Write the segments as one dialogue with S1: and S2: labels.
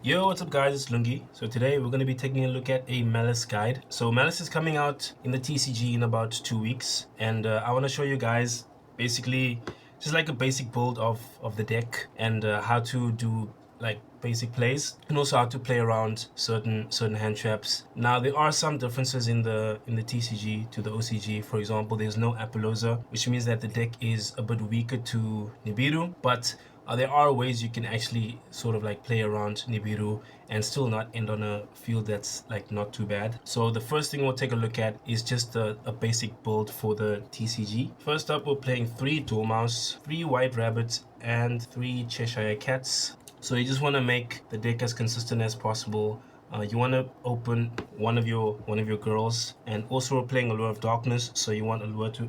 S1: Yo, what's up guys, it's Lun-Gi. So today we're going to be taking a look at a Maliss guide. So Maliss is coming out in the TCG in about 2 weeks, and I want to show you guys basically just like a basic build of the deck, and how to do like basic plays, and also how to play around certain hand traps. Now there are some differences in the TCG to the OCG. For example, there's no Apollosa, which means that the deck is a bit weaker to Nibiru, but there are ways you can actually sort of like play around Nibiru and still not end on a field that's like not too bad. So the first thing we'll take a look at is just a basic build for the TCG. First up, we're playing 3 Dormouse, 3 White Rabbits, and 3 Cheshire Cats. So you just want to make the deck as consistent as possible. You want to open one of your girls, and also we're playing Allure of Darkness, so you want Allure to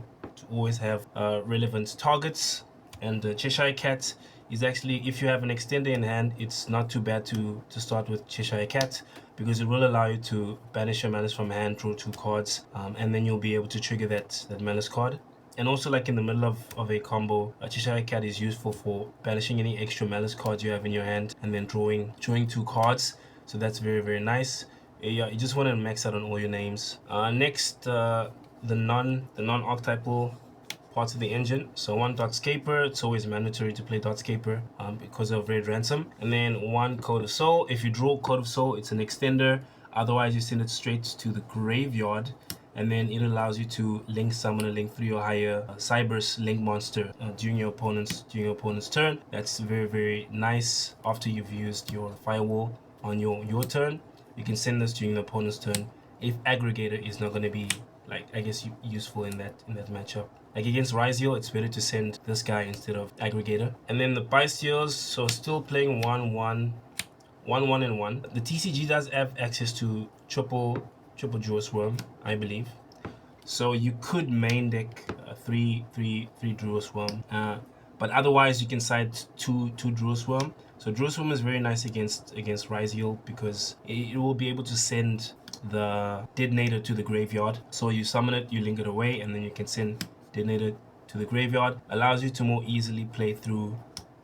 S1: always have relevant targets. And the Cheshire Cat is actually, if you have an extender in hand, it's not too bad to start with Cheshire Cat, because it will allow you to banish your Maliss from hand, draw 2 cards, and then you'll be able to trigger that Maliss card. And also, like in the middle of a combo, a Cheshire Cat is useful for banishing any extra Maliss cards you have in your hand and then drawing 2 cards. So that's very nice. Yeah, you just want to max out on all your names. Next, the non-archetypal parts of the engine. So 1 Dotscaper, it's always mandatory to play Dotscaper because of Red Ransom. And then 1 Code of Soul. If you draw Code of Soul, it's an extender. Otherwise, you send it straight to the graveyard, and then it allows you to link summon a link 3 or higher Cyberse link monster during your opponent's turn. That's very nice. After you've used your firewall on your turn, you can send this during the opponent's turn if aggregator is not going to be, like, I guess, useful in that matchup. Like against Ryziel, it's better to send this guy instead of aggregator. And then the Bystials, so still playing 1/1 and 1. The TCG does have access to triple Druiswurm, I believe. So you could main deck 3 Druiswurm, but otherwise you can side 2 Druiswurm. So Druiswurm is very nice against Ryziel because it will be able to send the Detonator to the graveyard. So you summon it, you link it away, and then you can send Detonator to the graveyard. Allows you to more easily play through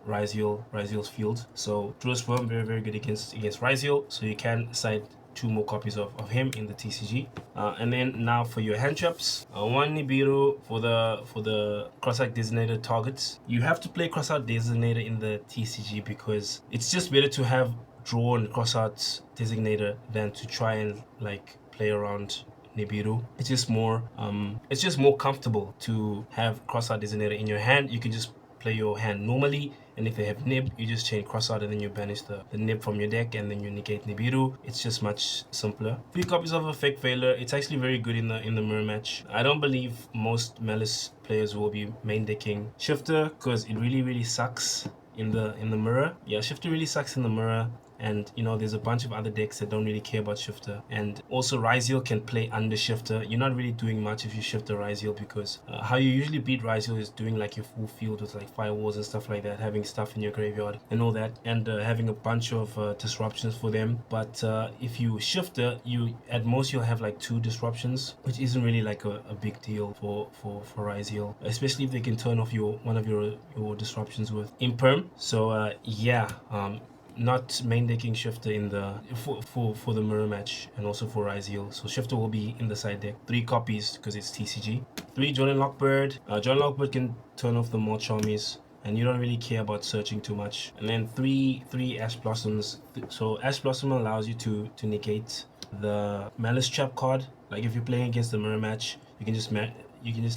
S1: Ryziel's field. So Druiswurm very good against Ryziel. So you can side 2 more copies of him in the TCG. And then now for your hand traps, 1 Nibiru for the Crossout Designator targets. You have to play Crossout Designator in the TCG because it's just better to have drawn Crossout Designator than to try and like play around Nibiru. It's just more comfortable to have Crossout Designator in your hand. You can just play your hand normally, and if they have Nib, you just chain Crossout and then you banish the Nib from your deck, and then you negate Nibiru. It's just much simpler. 3 copies of Effect Veiler. It's actually very good in the mirror match. I don't believe most Maliss players will be main decking Shifter because it really sucks in the mirror. Yeah, Shifter really sucks in the mirror. And you know, there's a bunch of other decks that don't really care about Shifter. And also Ryziel can play under Shifter. You're not really doing much if you Shifter Ryziel, because how you usually beat Ryziel is doing like your full field with like firewalls and stuff like that, having stuff in your graveyard and all that, and having a bunch of disruptions for them. But if you Shifter, you at most you'll have like 2 disruptions, which isn't really like a big deal for Ryziel, especially if they can turn off one of your disruptions with Imperm. So yeah, not main decking Shifter in the for the mirror match, and also for Ryziel. So Shifter will be in the side deck. 3 copies because it's TCG. 3 Jordan Lockbird. Jordan Lockbird can turn off the more Charmies, and you don't really care about searching too much. And then 3 Ash Blossoms. So Ash Blossom allows you to negate the Maliss trap card. Like if you're playing against the mirror match, you can just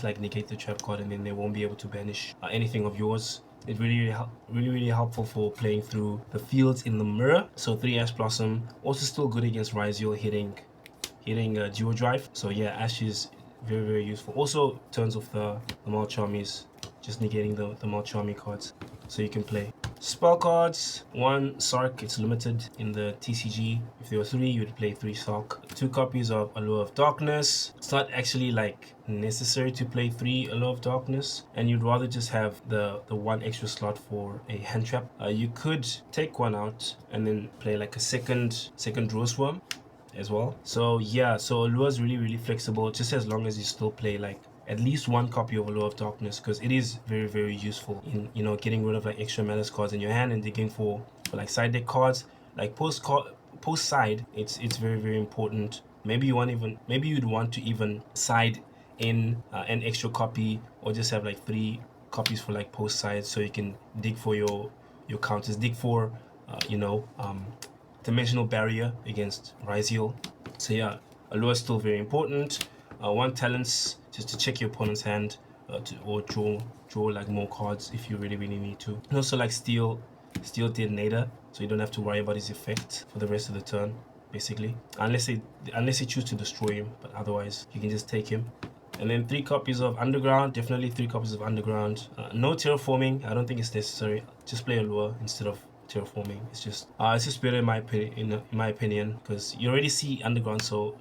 S1: like negate the trap card, and then they won't be able to banish anything of yours. It's really helpful for playing through the fields in the mirror. So 3 Ash Blossom, also still good against Ryziel hitting Duo Drive. So yeah, Ash is very useful. Also turns off the Malcharmies, just negating the Malcharmy cards, so you can play. Spell cards, 1 Sarc, it's limited in the TCG. If there were 3, you would play 3 Sarc. 2 copies of Allure of Darkness. It's not actually like necessary to play 3 Allure of Darkness, and you'd rather just have the 1 extra slot for a hand trap. You could take 1 out and then play like a second Druiswurm as well. So yeah, so Allure is really flexible, just as long as you still play like at least 1 copy of Allure of Darkness, because it is very useful in, you know, getting rid of like extra Maliss cards in your hand and digging for like side deck cards. like post side, it's very important. Maybe you'd want to even side in an extra copy, or just have like 3 copies for like post side, so you can dig for your counters, dig for dimensional barrier against Ryziel. So yeah, Allure is still very important. 1 talents just to check your opponent's hand, or draw like more cards if you really need to. And also like Bystial Detonator, so you don't have to worry about his effect for the rest of the turn, basically, unless they choose to destroy him, but otherwise you can just take him. And then 3 copies of Underground, definitely 3 copies of Underground. No terraforming, I don't think it's necessary. Just play Allure instead of terraforming. It's just better in my opinion, because you already see Underground so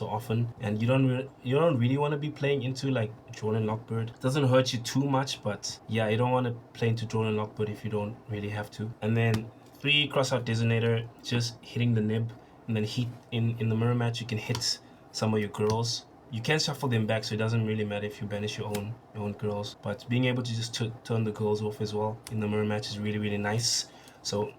S1: often, and you don't really want to be playing into like Droll and Lockbird. It doesn't hurt you too much, but yeah, you don't want to play into Droll and Lockbird if you don't really have to. And then 3 Crossout Designator, just hitting the nib, and then hit in the mirror match. You can hit some of your girls. You can shuffle them back, so it doesn't really matter if you banish your own girls. But being able to just turn the girls off as well in the mirror match is really nice. So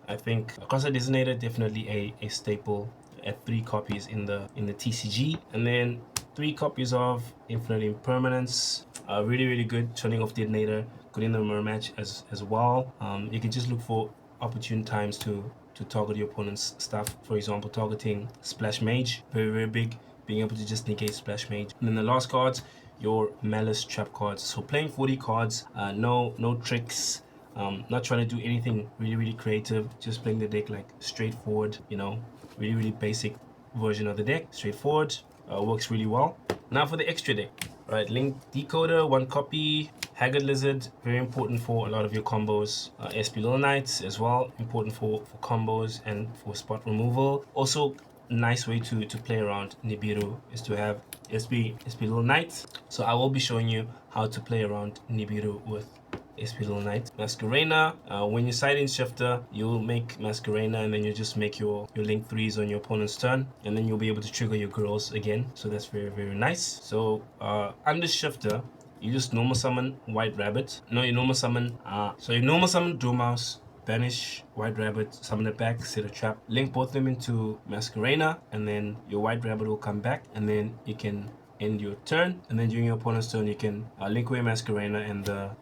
S1: I think Crossout Designator definitely a staple at 3 copies in the TCG. And then 3 copies of Infinite Impermanence, really good. Turning off Detonator, good in the mirror match as well. You can just look for opportune times to target your opponent's stuff. For example, targeting Splash Mage, very big. Being able to just negate Splash Mage. And then the last cards, your Maliss trap cards. So playing 40 cards, no tricks. Not trying to do anything really creative, just playing the deck like straightforward, really basic version of the deck. Straightforward, works really well. Now for the extra deck. Right, Link Decoder, 1 copy. Haggard Lizard, very important for a lot of your combos. SP Little Knights as well, important for combos and for spot removal. Also, nice way to play around Nibiru is to have SP Little Knight. So I will be showing you how to play around Nibiru with SP Little Knight. Masquerena, when you side in Shifter, you'll make Masquerena, and then you just make your Link 3s on your opponent's turn, and then you'll be able to trigger your girls again. So that's very nice. So under Shifter, you just normal summon White Rabbit. No, you normal summon Dormouse, banish White Rabbit, summon it back, set a trap, link both of them into Masquerena, and then your White Rabbit will come back, and then you can end your turn. And then during your opponent's turn, you can link away Masquerena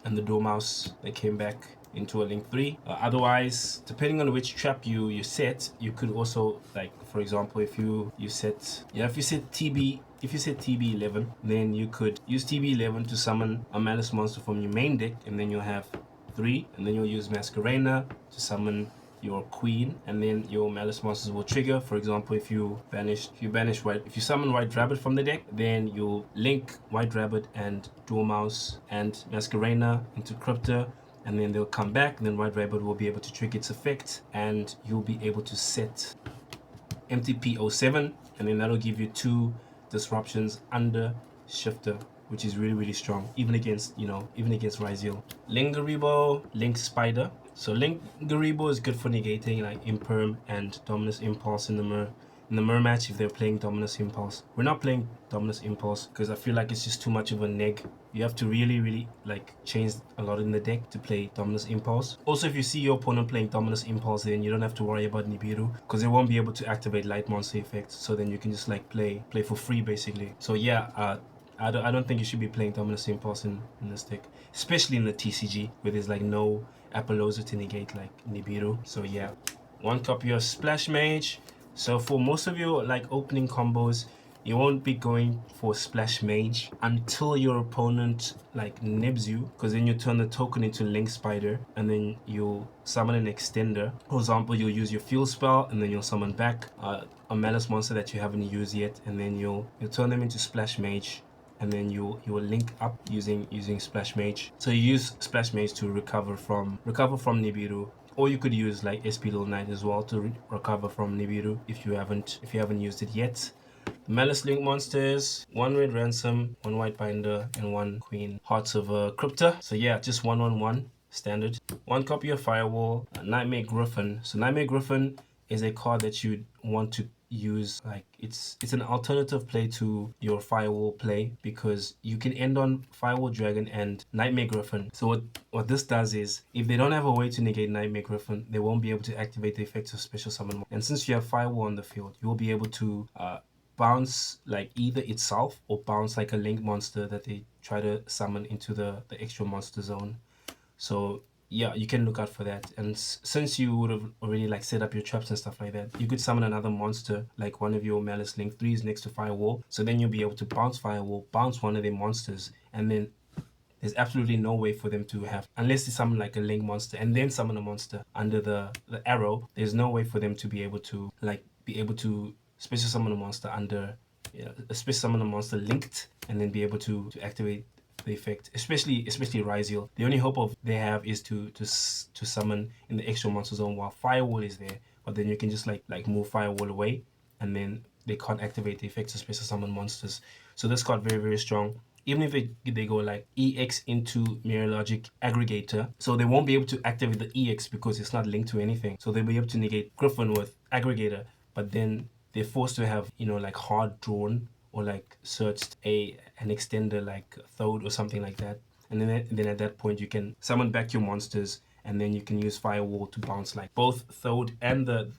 S1: and the Dormouse that came back into a link 3. Otherwise, depending on which trap you set, you could also, like for example, if you set TB-11, then you could use TB-11 to summon a Maliss monster from your main deck, and then you'll have 3, and then you'll use Masquerena to summon your queen, and then your Maliss monsters will trigger. For example, if you summon White Rabbit from the deck, then you'll link White Rabbit and Dormouse and Masquerena into CRYPTER, and then they'll come back, and then White Rabbit will be able to trigger its effect, and you'll be able to set MTP-07, and then that'll give you 2 disruptions under Shifter, which is really strong, even against Ryziel. Lingaribo, Link Spider. So Lingaribo is good for negating like Imperm and Dominus Impulse in the mirror match if they're playing Dominus Impulse. We're not playing Dominus Impulse because I feel like it's just too much of a neg. You have to really like change a lot in the deck to play Dominus Impulse. Also, if you see your opponent playing Dominus Impulse, then you don't have to worry about Nibiru because they won't be able to activate light monster effects. So then you can just like play for free basically. So yeah, I don't think you should be playing Dominus Impulse in this deck, especially in the TCG where there's like no Apollosa to negate like Nibiru. So yeah, 1 copy of Splash Mage. So for most of your like opening combos, you won't be going for Splash Mage until your opponent like nibs you, because then you turn the token into Link Spider, and then you'll summon an extender. For example, you'll use your Fuel Spell, and then you'll summon back a Maliss monster that you haven't used yet, and then you'll turn them into Splash Mage, and then you will link up using Splash Mage. So you use Splash Mage to recover from Nibiru, or you could use like SP Little Knight as well to recover from Nibiru if you haven't used it yet. The Maliss Link monsters: 1 red ransom, 1 white binder, and 1 queen hearts of CRYPTER. So yeah, just 1/1 standard. 1 copy of Firewall, Knightmare Gryphon. So Knightmare Gryphon is a card that you want to use. Like it's an alternative play to your Firewall play, because you can end on Firewall Dragon and Knightmare Gryphon. So what this does is, if they don't have a way to negate Knightmare Gryphon, they won't be able to activate the effects of Special Summon. And since you have Firewall on the field, you will be able to bounce like either itself or bounce like a link monster that they try to summon into the extra monster zone. So yeah, you can look out for that. And since you would have already like set up your traps and stuff like that, you could summon another monster, like one of your Maliss Link 3s next to Firewall. So then you'll be able to bounce Firewall, bounce one of their monsters, and then there's absolutely no way for them to have, unless they summon like a link monster and then summon a monster under the arrow, there's no way for them to be able to special summon a monster under, a special summon a monster linked, and then be able to activate the effect, especially Ryziel. The only hope they have is to summon in the extra monster zone while Firewall is there, but then you can just like move Firewall away, and then they can't activate the effects of special summon monsters. So this card very, very strong. Even if they go like EX into Mirror Logic Aggregator, so they won't be able to activate the EX because it's not linked to anything. So they'll be able to negate Gryphon with Aggregator, but then they're forced to have, like hard drawn or like searched an extender like Thode or something like that. And then at that point you can summon back your monsters, and then you can use Firewall to bounce like both Thode and the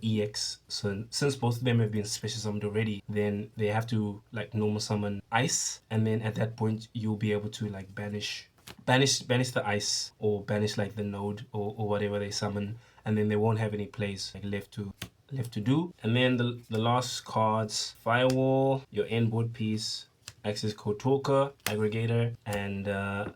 S1: EX. So since both of them have been special summoned already, then they have to like normal summon Ice, and then at that point you'll be able to like banish the Ice, or banish like the Node or whatever they summon, and then they won't have any plays like left to do. And then the last cards: Firewall, your end board piece, Accesscode Talker, Aggregator, and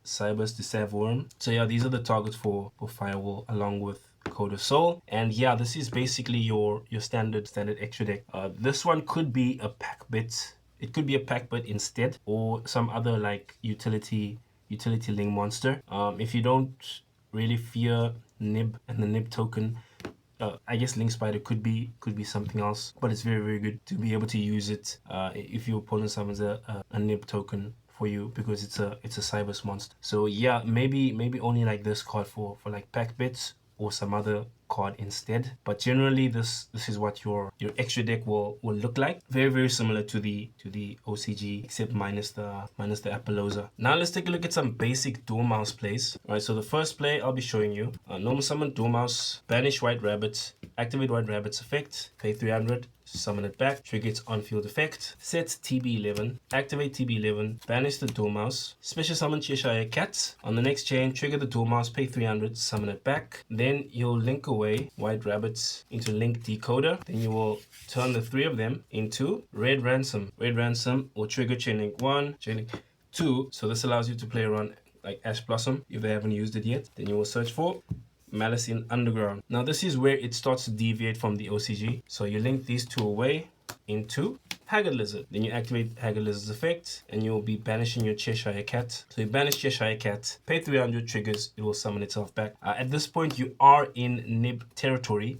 S1: Cyberse Desavewurm. So yeah, these are the targets for Firewall, along with Code of Soul. And yeah, this is basically your standard extra deck. This one could be a pack bit. It could be a pack bit instead, or some other like utility link monster. If you don't really fear Nib and the Nib token, I guess Link Spider could be something else, but it's very, very good to be able to use it if your opponent summons a Nib token for you, because it's a Cyberse monster. So yeah, maybe only like this card for like pack bits, or some other card instead. But generally this is what your extra deck will look like. Very, very similar to the OCG, except minus the Appaloosa. Now let's take a look at some basic Dormouse plays. Alright, so the first play I'll be showing you: normal summon Dormouse, banish White Rabbit, activate White Rabbit's effect, pay 300, summon it back, trigger its on-field effect, set TB-11, activate TB-11, banish the Dormouse, special summon Cheshire Cat. On the next chain, trigger the Dormouse, pay 300, summon it back. Then you'll link away White Rabbits into Link Decoder. Then you will turn the 3 of them into Red Ransom. Red Ransom will trigger chain link 1, chain link 2. So this allows you to play around like Ash Blossom if they haven't used it yet. Then you will search for Maliss In Underground. Now this is where it starts to deviate from the OCG. So you link these 2 away into Haggard Lizard. Then you activate Haggard Lizard's effect, and you'll be banishing your Cheshire Cat. So you banish Cheshire Cat, pay 300, triggers, it will summon itself back. At this point you are in Nib territory,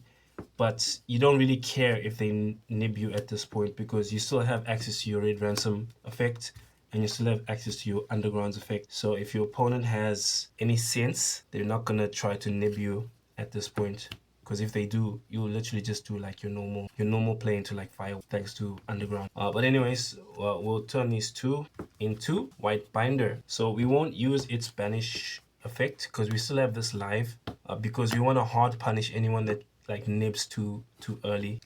S1: but you don't really care if they nib you at this point, because you still have access to your Red Ransom effect, and you still have access to your Underground's effect. So if your opponent has any sense, they're not gonna try to nib you at this point, because if they do, you'll literally just do like your normal play into like Fire, thanks to Underground. But anyways, we'll turn these 2 into White Binder. So we won't use its banish effect because we still have this live, because we want to hard punish anyone that like nibs too early.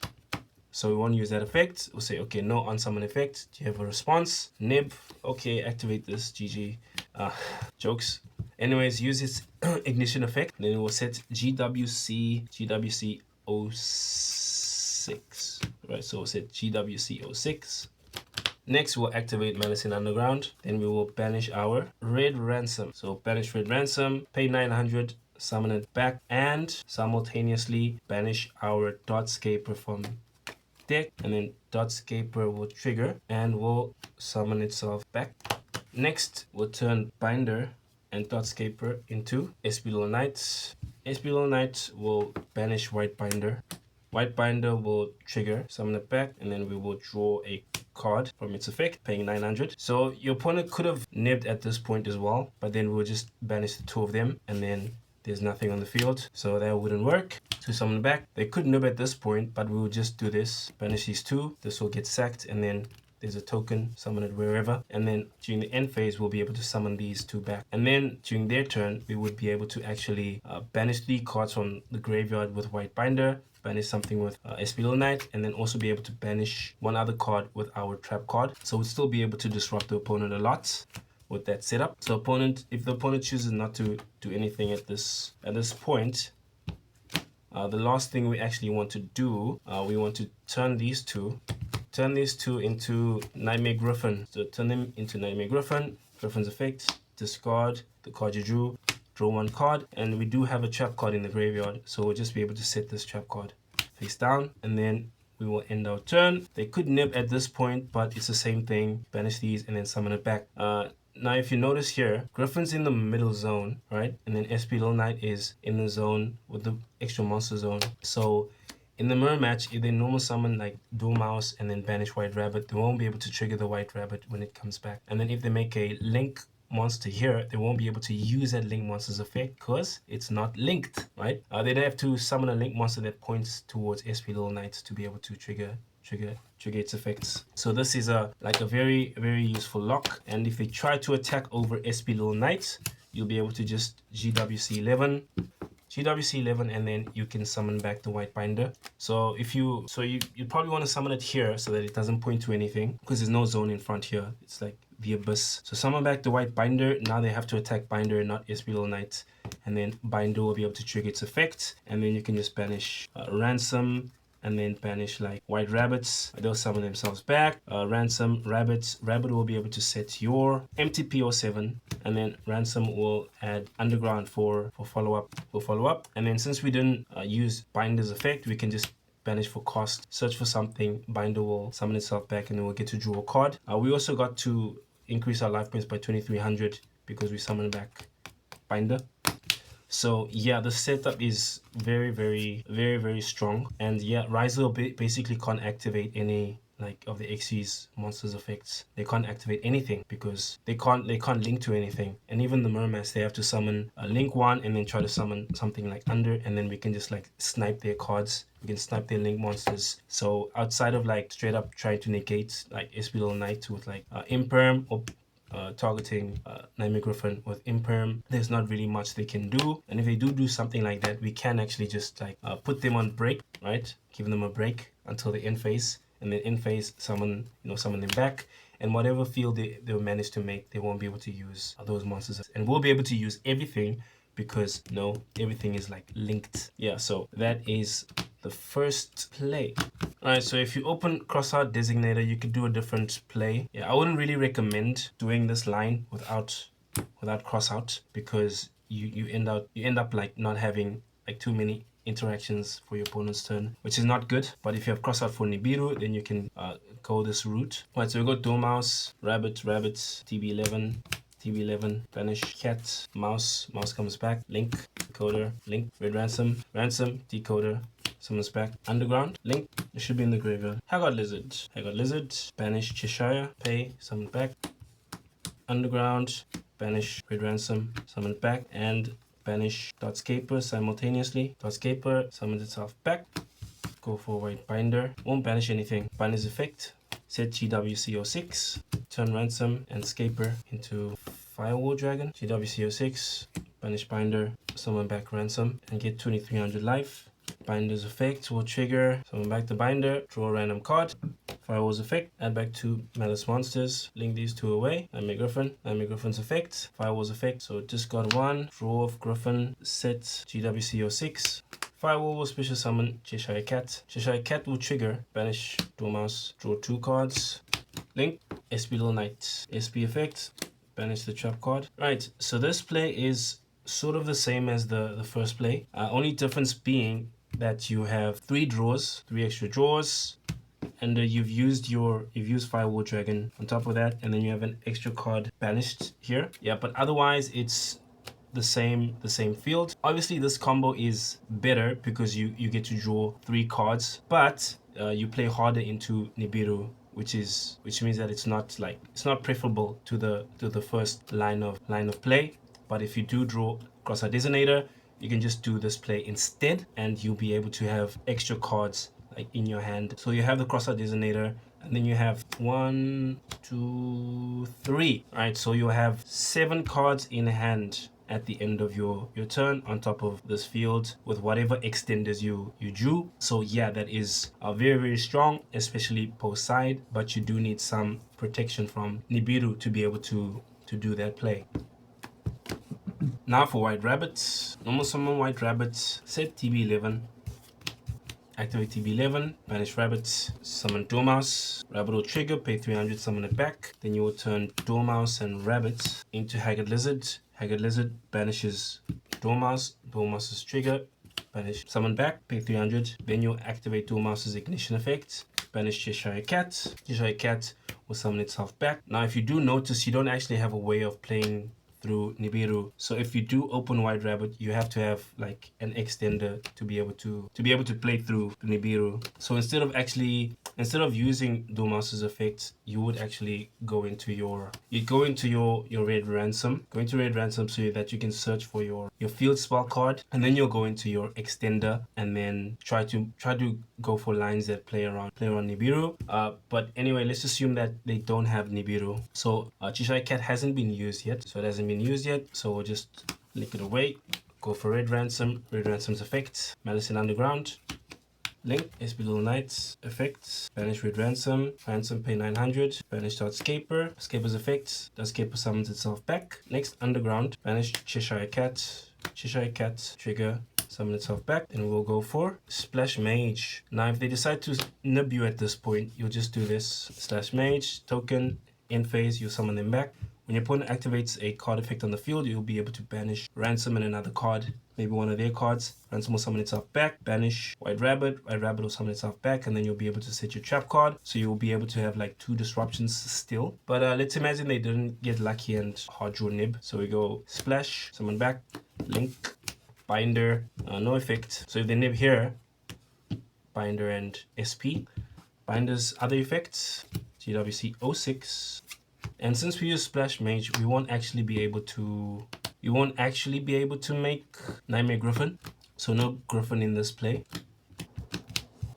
S1: So we won't use that effect. We'll say, okay, no unsummon effect. Do you have a response? Nib. Okay, activate this. GG. Jokes. Anyways, use its ignition effect. Then it will set GWC-06. Right, so we'll set GWC-06. Next, we'll activate Maliss In Underground. Then we will banish our Red Ransom. So banish Red Ransom, pay 900, summon it back, and simultaneously banish our Dotscaper from deck, and then Dotscaper will trigger and will summon itself back. Next, we'll turn Binder and Dotscaper into Espial Knight. Espial Knight will banish White Binder. White Binder will trigger, summon it back, and then we will draw a card from its effect, paying 900. So your opponent could have nibbed at this point as well, but then we'll just banish the 2 of them, and then there's nothing on the field, so that wouldn't work. To summon back, they could nib at this point, but we will just do this. Banish these two. This will get sacked, and then there's a token, summon it wherever, and then during the end phase we'll be able to summon these two back, and then during their turn we would be able to actually banish 3 cards from the graveyard with white binder, banish something with SP Little Knight, and then also be able to banish 1 other card with our trap card. So we'll still be able to disrupt the opponent a lot with that setup. So opponent, if the opponent chooses not to do anything at this point, the last thing we actually want to do, we want to turn these two into Knightmare Gryphon. So turn them into Knightmare Gryphon. Gryphon's effect, discard the card you drew, draw 1 card, and we do have a trap card in the graveyard, so we'll just be able to set this trap card face down, and then we will end our turn. They could nib at this point, but it's the same thing. Banish these and then summon it back. Now if you notice here, Gryphon's in the middle zone, right? And then SP Little Knight is in the zone with the extra monster zone. So in the mirror match, if they normal summon like Dormouse and then banish White Rabbit, they won't be able to trigger the White Rabbit when it comes back. And then if they make a link monster here, they won't be able to use that link monster's effect because it's not linked, right? They'd have to summon a link monster that points towards SP Little Knight to be able to trigger its effects. So this is a very useful lock, and if they try to attack over SP Little Knight, you'll be able to just GWC-11, and then you can summon back the white binder. So you probably want to summon it here so that it doesn't point to anything, because there's no zone in front here. It's like the abyss. So summon back the white binder. Now they have to attack binder, not SP Little Knight, and then binder will be able to trigger its effect, and then you can just banish ransom, and then banish like white rabbits. They'll summon themselves back. Ransom, rabbits. Rabbit will be able to set your MTP-07, and then ransom will add underground for follow-up. And then since we didn't use binder's effect, we can just banish for cost, search for something, binder will summon itself back, and then we'll get to draw a card. We also got to increase our life points by 2300 because we summoned back binder. So yeah, the setup is very strong, and yeah, Riser basically can't activate any like of the XY's monsters effects. They can't activate anything because they can't link to anything. And even the Mermass, they have to summon a link 1 and then try to summon something like under, and then we can just like snipe their cards. We can snipe their link monsters. So outside of like straight up trying to negate like SP Little Knight with like Imperm, or targeting Knightmare Gryphon with Imperm, there's not really much they can do. And if they do something like that, we can actually just like put them on break, right? Give them a break until the end phase, and then end phase summon them back, and whatever field they'll manage to make, they won't be able to use those monsters, and we'll be able to use everything because everything is like linked. Yeah, so that is the first play. Alright, so if you open Crossout Designator, you could do a different play. Yeah, I wouldn't really recommend doing this line without Crossout, because you end up like not having like too many interactions for your opponent's turn, which is not good. But if you have Crossout for Nibiru, then you can go this route. Alright, so we got Dormouse, Rabbit, TB-11, banish cat, mouse comes back, link, decoder, link, red ransom, decoder, summons back, underground, link, it should be in the graveyard. Haggard Lizard, banish Cheshire, pay, summon back, underground, banish red ransom, summon back, and banish Dotscaper simultaneously. Dotscaper summons itself back, go for white binder, won't banish anything, binder's effect, set GWC-06, turn ransom and scaper into Firewall Dragon, GWC-06, banish binder, summon back ransom, and get 2300 life. Binder's effect will trigger, summon back the binder, draw a random card. Firewall's effect, add back 2 Maliss monsters, link these 2 away. Knightmare Gryphon's effect, Firewall's effect, so discard 1, draw of Gryphon, set GWC-06. Firewall will special summon Cheshire Cat. Cheshire Cat will trigger, banish Dormouse, draw 2 cards, link, SP Little Knight, SP effect, banish the trap card. Right, so this play is sort of the same as the first play. Only difference being that you have 3 extra draws, and you've used Firewall Dragon on top of that, and then you have an extra card banished here. Yeah, but otherwise it's the same field. Obviously this combo is better because you get to draw 3 cards, but you play harder into Nibiru, which means that it's not preferable to the first line of play. But if you do draw Crossout Designator, you can just do this play instead, and you'll be able to have extra cards like in your hand. So you have the Crossout Designator, and then you have 1, 2, 3. All right, so you have 7 cards in hand at the end of your turn on top of this field with whatever extenders you drew. So yeah, that is very, very strong, especially post side, but you do need some protection from Nibiru to be able to do that play. Now for White Rabbits, normal summon White Rabbits, set TB-11, activate TB-11, banish Rabbits, summon Dormouse. Rabbit will trigger, pay 300, summon it back. Then you will turn Dormouse and Rabbit into Haggard Lizard. Haggard Lizard banishes Dormouse. Dormouse's trigger, banish, summon back, pay 300. Then you'll activate Dormouse's ignition effect, banish Cheshire Cat. Cheshire Cat will summon itself back. Now if you do notice, you don't actually have a way of playing through Nibiru. So if you do open White Rabbit, you have to have like an extender to be able to play through Nibiru. So instead of using Dormouse's effect, you would actually go into your red ransom. Go into red ransom so that you can search for your field spell card, and then you'll go into your extender and then try to go for lines that play around Nibiru. But anyway, let's assume that they don't have Nibiru. So Cheshire Cat hasn't been used yet, so we'll just lick it away. Go for red ransom's effect, Maliss In Underground, link, SP Little Knights, effects, banish red ransom, pay 900, banish Dotscaper, Scaper's effects, Dotscaper summons itself back. Next, Underground, banish Cheshire Cat, trigger, summon itself back. Then we'll go for Splash Mage. Now if they decide to nib you at this point, you'll just do this, slash mage, token, in phase, you summon them back. When your opponent activates a card effect on the field, you'll be able to banish Ransom and another card, maybe one of their cards. Ransom will summon itself back, banish White Rabbit will summon itself back, and then you'll be able to set your trap card. So you'll be able to have like 2 disruptions still. But let's imagine they didn't get lucky and hard draw nib. So we go splash, summon back, link, binder, no effect. So if they nib here, binder and SP. Binder's other effects, GWC-06. And since we use Splash Mage, we won't actually be able to make Knightmare Gryphon. So no Gryphon in this play.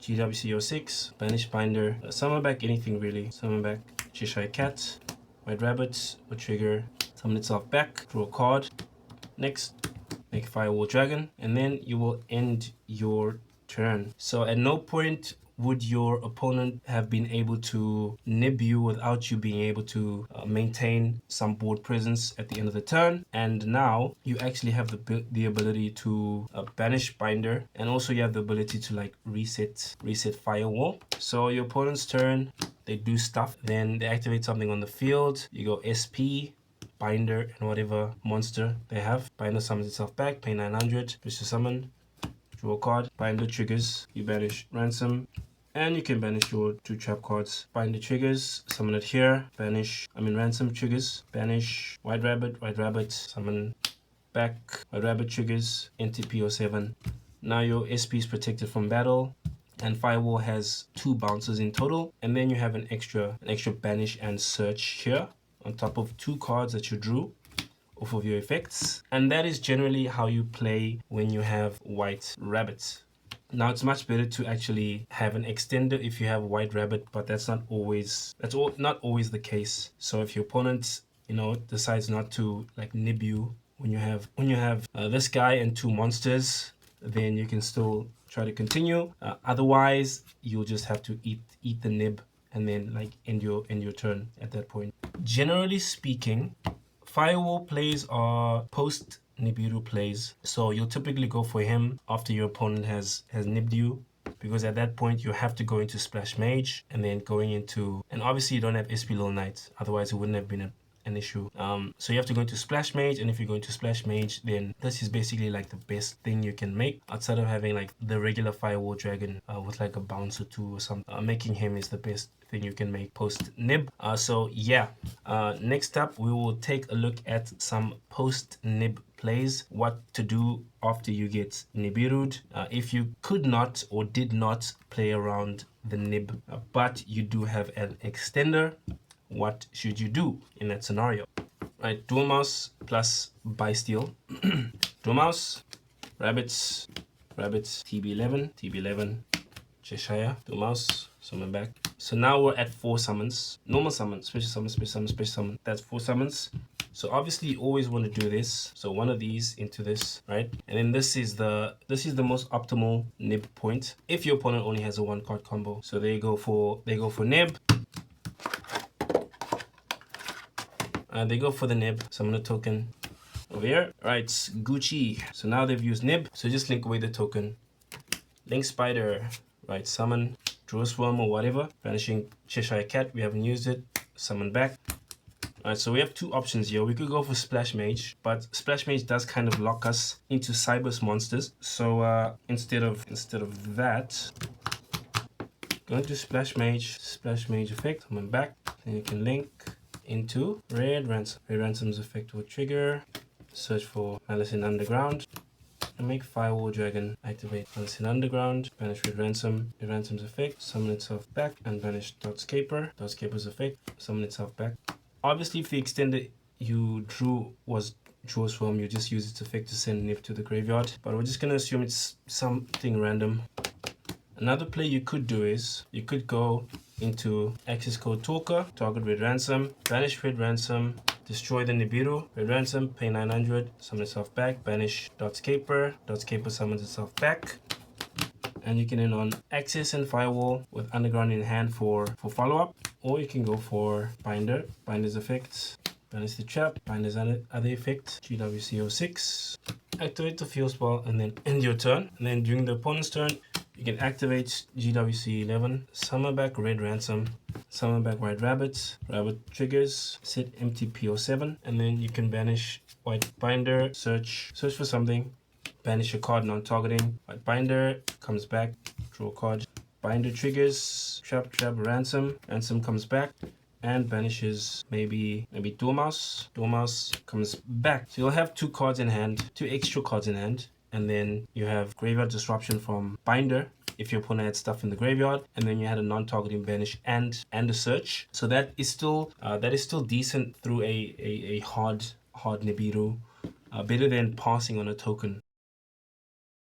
S1: GWC-06, banish binder, summon back anything really. Summon back Cheshire Cat, White Rabbit will trigger, summon itself back, draw a card. Next, make Firewall Dragon, and then you will end your turn. So at no point would your opponent have been able to nib you without you being able to maintain some board presence at the end of the turn. And now you actually have the ability to banish binder, and also you have the ability to like reset Firewall. So your opponent's turn, they do stuff, then they activate something on the field. You go SP, binder, and whatever monster they have. Binder summons itself back, pay 900, push to summon, draw a card. Binder triggers, you banish Ransom, and you can banish your 2 trap cards. Binder triggers, summon it here, Ransom triggers, banish White Rabbit, summon back, White Rabbit triggers, MTP-07. Now your SP is protected from battle, and Firewall has 2 bounces in total, and then you have an extra banish and search here on top of 2 cards that you drew off of your effects. And that is generally how you play when you have White Rabbits. Now it's much better to actually have an extender if you have White Rabbit, but that's not always the case. So if your opponent, decides not to like nib you when you have this guy and 2 monsters, then you can still try to continue. Otherwise, you'll just have to eat the nib and then like end your turn at that point. Generally speaking, Firewall plays are post Nibiru plays, so you'll typically go for him after your opponent has nibbed you, because at that point you have to go into Splash Mage and then and obviously you don't have SP Little Knight, otherwise it wouldn't have been an issue. So you have to go into Splash Mage, and if you go into Splash Mage, then this is basically like the best thing you can make outside of having like the regular Firewall Dragon with like a bounce or 2 or something. Making him is the best thing you can make post nib. So yeah, next up we will take a look at some post nib plays, what to do after you get Nibiru'd. If you could not or did not play around the nib, but you do have an extender, what should you do in that scenario? Right, Dormouse plus Bystial. Dormouse, Rabbits TB-11, Cheshire, Dormouse, summon back. So now we're at 4 summons. Normal summon, special summon, special summon, special summon. That's 4 summons. So obviously you always want to do this. So one of these into this, right? And then this is the most optimal nib point if your opponent only has a 1-card combo. So they go for nib. They go for the nib, summon a token over here. Right, Gucci. So now they've used nib. So just link away the token. Link Spider. Right, summon Druiswurm or whatever. Banishing Cheshire Cat. We haven't used it. Summon back. Alright, so we have 2 options here. We could go for Splash Mage, but Splash Mage does kind of lock us into Cyberse monsters. So instead of that, going to Splash Mage effect, summon back, and you can link into Red Ransom. Red Ransom's effect will trigger, search for Maliss In Underground, and make Firewall Dragon activate. Maliss In Underground, banish Red Ransom's effect, summon itself back, and banish Dotscaper's effect, summon itself back. Obviously, if the extender you drew was Druiswurm, you just use its effect to send Nib to the graveyard. But we're just going to assume it's something random. Another play you could do is, you could go into Accesscode Talker, target Red Ransom, banish Red Ransom, destroy the Nibiru, Red Ransom, pay 900, summon itself back, banish Dotscaper, Dotscaper summons itself back. And you can end on Access and Firewall with Underground in hand for follow-up. Or you can go for Binder, Binder's effect, banish the trap, Binder's other effect, GWC-06. Activate the field spell and then end your turn. And then during the opponent's turn, you can activate GWC-11, summon back Red Ransom, summon back White Rabbit, Rabbit triggers, set MTP-07, and then you can banish White Binder, search for something, banish a card non-targeting, White Binder comes back, draw a card, Binder triggers, trap, Ransom comes back, and banishes maybe Dormouse. Dormouse comes back. So you'll have 2 cards in hand, 2 extra cards in hand, and then you have Graveyard Disruption from Binder if your opponent had stuff in the graveyard, and then you had a non-targeting banish and a search. So that is still decent through a hard Nibiru, better than passing on a token.